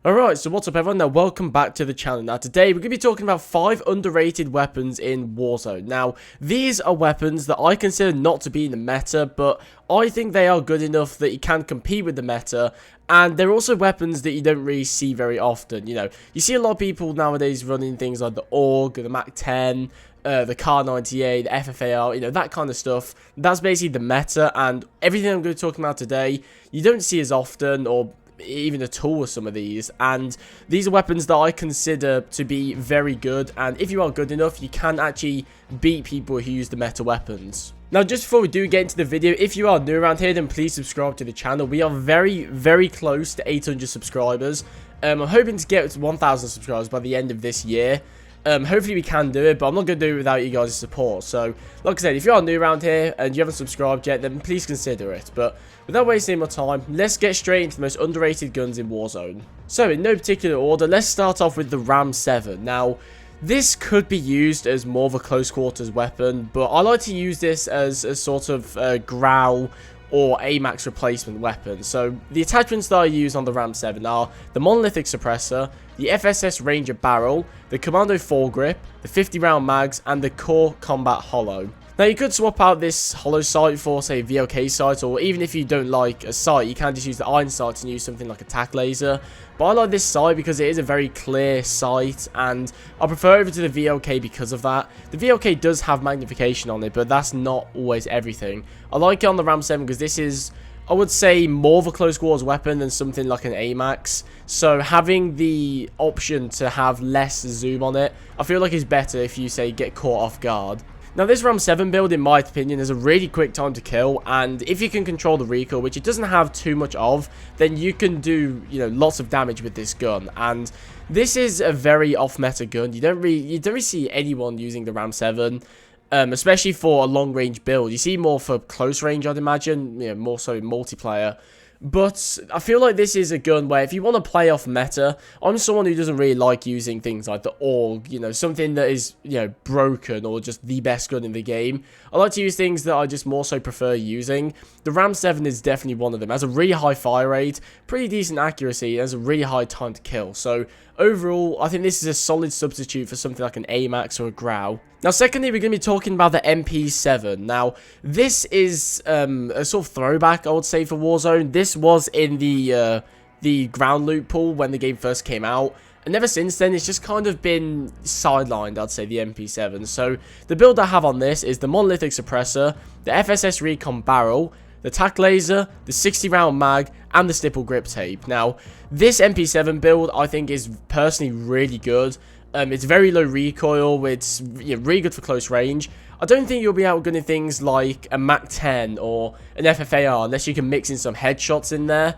Alright, so what's up everyone? Now welcome back to the channel. Now today we're going to be talking about 5 underrated weapons in Warzone. Now these are weapons that I consider not to be in the meta, but I think they are good enough that you can compete with the meta. And they're also weapons that you don't really see very often. You know, you see a lot of people nowadays running things like the AUG, the MAC-10, the Kar98, the FFAR, you know, that kind of stuff. That's basically the meta, and everything I'm going to be talking about today, you don't see as often, or even at all with some of these. And these are weapons that I consider to be very good, and if you are good enough, you can actually beat people who use the meta weapons. Now, just before we do get into the video, if you are new around here, then please subscribe to the channel. We are very close to 800 subscribers. I'm hoping to get to 1,000 subscribers by the end of this year. Hopefully we can do it, but I'm not going to do it without you guys' support. So, like I said, if you are new around here and you haven't subscribed yet, then please consider it. But without wasting more time, let's get straight into the most underrated guns in Warzone. So, in no particular order, let's start off with the Ram 7. Now, this could be used as more of a close quarters weapon, but I like to use this as a sort of growl or AMAX replacement weapon. So the attachments that I use on the Ram 7 are the monolithic suppressor, the FSS Ranger barrel, the Commando foregrip, the 50 round mags, and the core combat hollow. Now you could swap out this hollow sight for, say, a VLK sight, or even if you don't like a sight, you can just use the iron sights and use something like a tac laser. But I like this sight because it is a very clear sight, and I prefer it to the VLK because of that. The VLK does have magnification on it, but that's not always everything. I like it on the Ram 7 because this is, I would say, more of a close quarters weapon than something like an AMAX. So having the option to have less zoom on it, I feel like is better if you, say, get caught off guard. Now, this Ram 7 build, in my opinion, is a really quick time to kill, and if you can control the recoil, which it doesn't have too much of, then you can do, you know, lots of damage with this gun. And this is a very off-meta gun. You don't really see anyone using the Ram 7, especially for a long-range build. You see more for close range, I'd imagine, you know, more so in multiplayer. But I feel like this is a gun where if you want to play off meta, I'm someone who doesn't really like using things like the AUG, you know, something that is, you know, broken or just the best gun in the game. I like to use things that I just more so prefer using. The Ram 7 is definitely one of them. It has a really high fire rate, pretty decent accuracy, and has a really high time to kill. So overall, I think this is a solid substitute for something like an AMAX or a Grau. Now, secondly, we're going to be talking about the MP7. Now, this is a sort of throwback, I would say, for Warzone. This was in the ground loot pool when the game first came out. And ever since then, it's just kind of been sidelined, I'd say, the MP7. So, the build I have on this is the monolithic suppressor, the FSS recon barrel, the tac laser, the 60 round mag, and the stipple grip tape. Now, this MP7 build, I think, is personally really good. It's very low recoil, it's, you know, really good for close range. I don't think you'll be outgunning things like a MAC-10 or an FFAR unless you can mix in some headshots in there.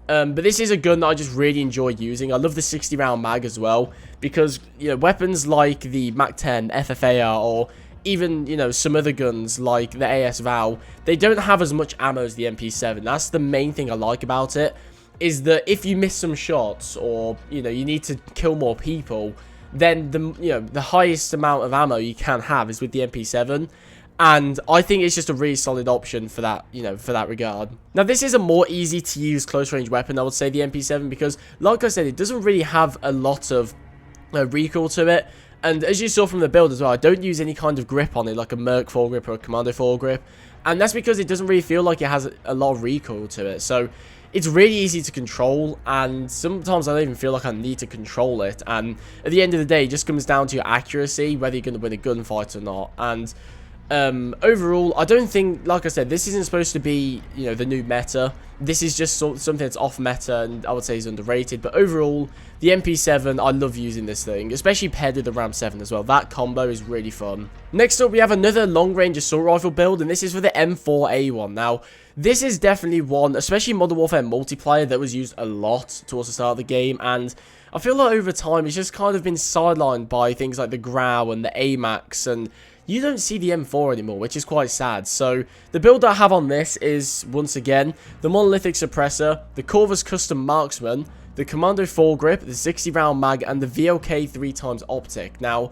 But this is a gun that I just really enjoy using. I love the 60 round mag as well, because, you know, weapons like the MAC-10, FFAR, or even, you know, some other guns like the AS-VAL, they don't have as much ammo as the MP7. That's the main thing I like about it, is that if you miss some shots or, you know, you need to kill more people, then the highest amount of ammo you can have is with the MP7, and I think it's just a really solid option for that, you know, for that regard. Now, this is a more easy to use close range weapon, I would say, the MP7, because, like I said, it doesn't really have a lot of recoil to it, and as you saw from the build as well, I don't use any kind of grip on it, like a Merc foregrip or a Commando foregrip, and that's because it doesn't really feel like it has a lot of recoil to it. So it's really easy to control, and sometimes I don't even feel like I need to control it. And at the end of the day, it just comes down to your accuracy, whether you're going to win a gunfight or not. And overall, I don't think, like I said, this isn't supposed to be, you know, the new meta. This is just something that's off meta, and I would say is underrated. But overall, the MP7, I love using this thing, especially paired with the Ram 7 as well. That combo is really fun. Next up, we have another long-range assault rifle build, and this is for the M4A1. Now, this is definitely one, especially Modern Warfare multiplayer, that was used a lot towards the start of the game, and I feel like over time, it's just kind of been sidelined by things like the Grau and the AMAX, and you don't see the M4 anymore, which is quite sad. So the build I have on this is, once again, the monolithic suppressor, the Corvus custom marksman, the Commando foregrip, the 60 round mag, and the VLK 3x optic. Now,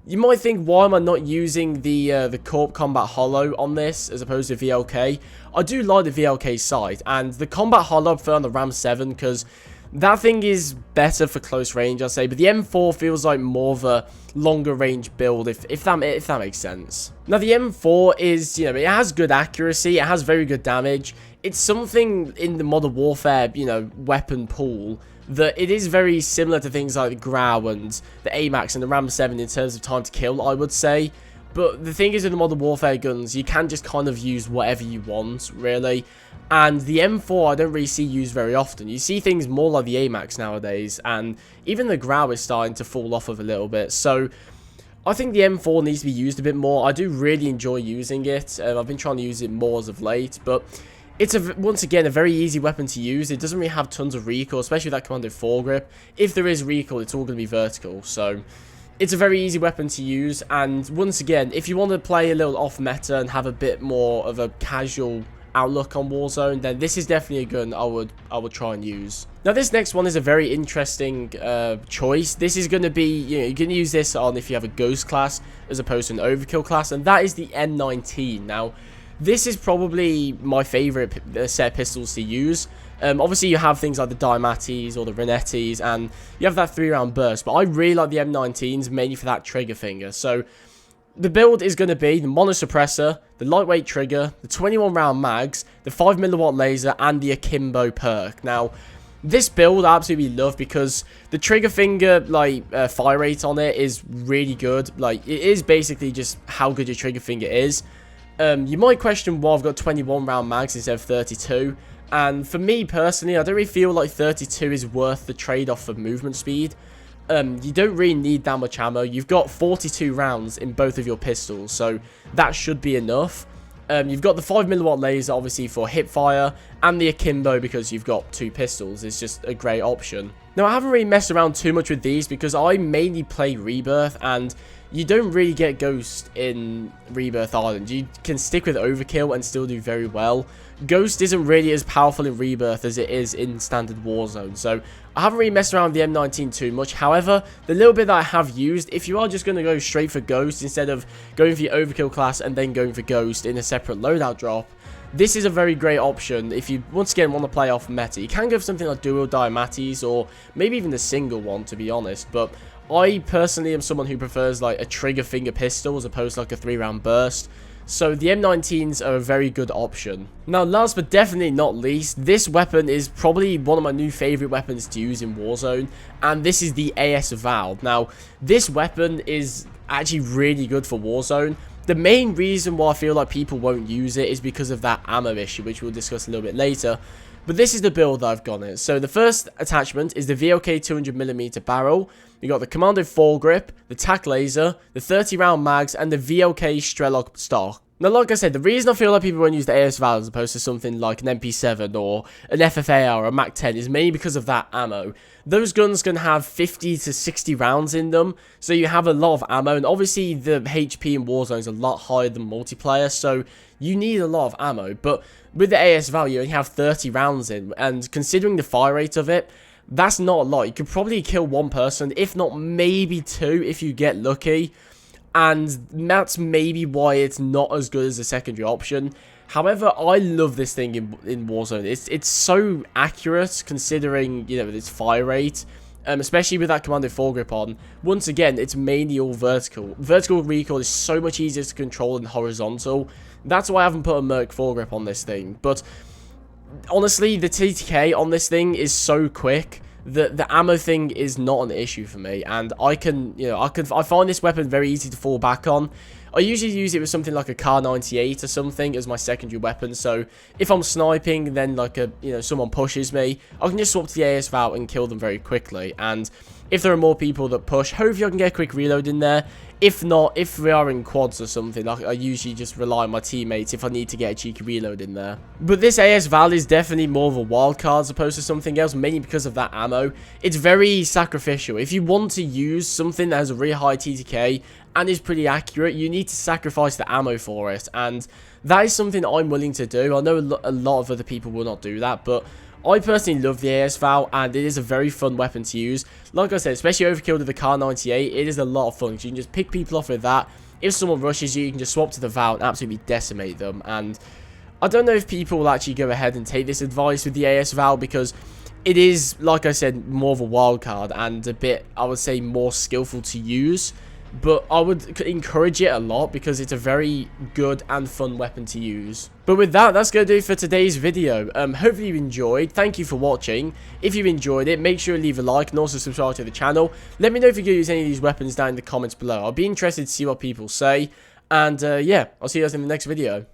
you might think, why am I not using the Corp Combat Hollow on this as opposed to VLK? I do like the VLK sight, and the Combat Hollow I prefer on the Ram 7 because that thing is better for close range, I'd say, but the M4 feels like more of a longer range build, if that makes sense. Now, the M4 is, you know, it has good accuracy, it has very good damage. It's something in the Modern Warfare, you know, weapon pool that it is very similar to things like the Grau and the AMAX and the Ram 7 in terms of time to kill, I would say. But the thing is, with the Modern Warfare guns, you can just kind of use whatever you want, really. And the M4, I don't really see used very often. You see things more like the AMAX nowadays, and even the Grau is starting to fall off of a little bit. So, I think the M4 needs to be used a bit more. I do really enjoy using it. I've been trying to use it more as of late, but it's, once again, a very easy weapon to use. It doesn't really have tons of recoil, especially with that commando foregrip. If there is recoil, it's all going to be vertical, so it's a very easy weapon to use. And once again, if you want to play a little off meta and have a bit more of a casual outlook on Warzone, then this is definitely a gun I would try and use. Now, this next one is a very interesting choice. This is going to be, you know, you can use this on if you have a Ghost class as opposed to an Overkill class, and that is the M19. Now, this is probably my favorite set of pistols to use. Obviously, you have things like the Diamatis or the Renettis, and you have that 3-round burst, but I really like the M19s, mainly for that trigger finger. So, the build is going to be the mono suppressor, the lightweight trigger, the 21-round mags, the 5mm laser, and the Akimbo perk. Now, this build I absolutely love because the trigger finger, like, fire rate on it is really good. Like, it is basically just how good your trigger finger is. You might question why I've got 21-round mags instead of 32. And for me personally, I don't really feel like 32 is worth the trade-off for movement speed. You don't really need that much ammo. You've got 42 rounds in both of your pistols, so that should be enough. You've got the 5mm laser, obviously, for hip fire, and the Akimbo because you've got 2 pistols. It's just a great option. Now, I haven't really messed around too much with these because I mainly play Rebirth, and you don't really get Ghost in Rebirth Island. You can stick with Overkill and still do very well. Ghost isn't really as powerful in Rebirth as it is in Standard Warzone, so I haven't really messed around with the M19 too much. However, the little bit that I have used, if you are just going to go straight for Ghost instead of going for your Overkill class and then going for Ghost in a separate loadout drop, this is a very great option if you, once again, want to play off meta. You can go for something like dual Diamatis or maybe even a single one, to be honest, but I personally am someone who prefers like a trigger finger pistol as opposed to like a 3-round burst. So the M19s are a very good option. Now, last but definitely not least, this weapon is probably one of my new favorite weapons to use in Warzone, and this is the AS Val. Now, this weapon is actually really good for Warzone. The main reason why I feel like people won't use it is because of that ammo issue, which we'll discuss a little bit later. But this is the build that I've got it. So the first attachment is the VLK 200mm barrel. You got the Commando foregrip, the TAC laser, the 30-round mags, and the VLK Strelok stock. Now, like I said, the reason I feel like people won't use the AS Val as opposed to something like an MP7 or an FFAR or a MAC-10 is mainly because of that ammo. Those guns can have 50 to 60 rounds in them, so you have a lot of ammo, and obviously the HP in Warzone is a lot higher than multiplayer, so you need a lot of ammo. But with the AS Val, you only have 30 rounds in, and considering the fire rate of it, that's not a lot. You could probably kill one person, if not maybe 2 if you get lucky. And that's maybe why it's not as good as a secondary option. However, I love this thing in Warzone. It's so accurate considering, you know, its fire rate. Especially with that commando foregrip on. Once again, it's mainly all vertical. Vertical recoil is so much easier to control than horizontal. That's why I haven't put a Merc foregrip on this thing. But honestly, the TTK on this thing is so quick. The ammo thing is not an issue for me, and I find this weapon very easy to fall back on. I usually use it with something like a Kar 98 or something as my secondary weapon, so if I'm sniping, then like someone pushes me, I can just swap to the AS Val and kill them very quickly. And if there are more people that push, hopefully I can get a quick reload in there. If not, if we are in quads or something, I usually just rely on my teammates if I need to get a cheeky reload in there. But this AS Val is definitely more of a wild card as opposed to something else, mainly because of that ammo. It's very sacrificial. If you want to use something that has a really high TTK and is pretty accurate, you need to sacrifice the ammo for it. And that is something I'm willing to do. I know a lot of other people will not do that, but I personally love the AS Val, and it is a very fun weapon to use. Like I said, especially overkill with the Kar 98, it is a lot of fun. You can just pick people off with that. If someone rushes you, you can just swap to the Val and absolutely decimate them. And I don't know if people will actually go ahead and take this advice with the AS Val, because it is, like I said, more of a wild card and a bit, I would say, more skillful to use. But I would encourage it a lot because it's a very good and fun weapon to use. But with that, that's going to do it for today's video. Hopefully you enjoyed. Thank you for watching. If you enjoyed it, make sure to leave a like and also subscribe to the channel. Let me know if you use any of these weapons down in the comments below. I'll be interested to see what people say. And yeah, I'll see you guys in the next video.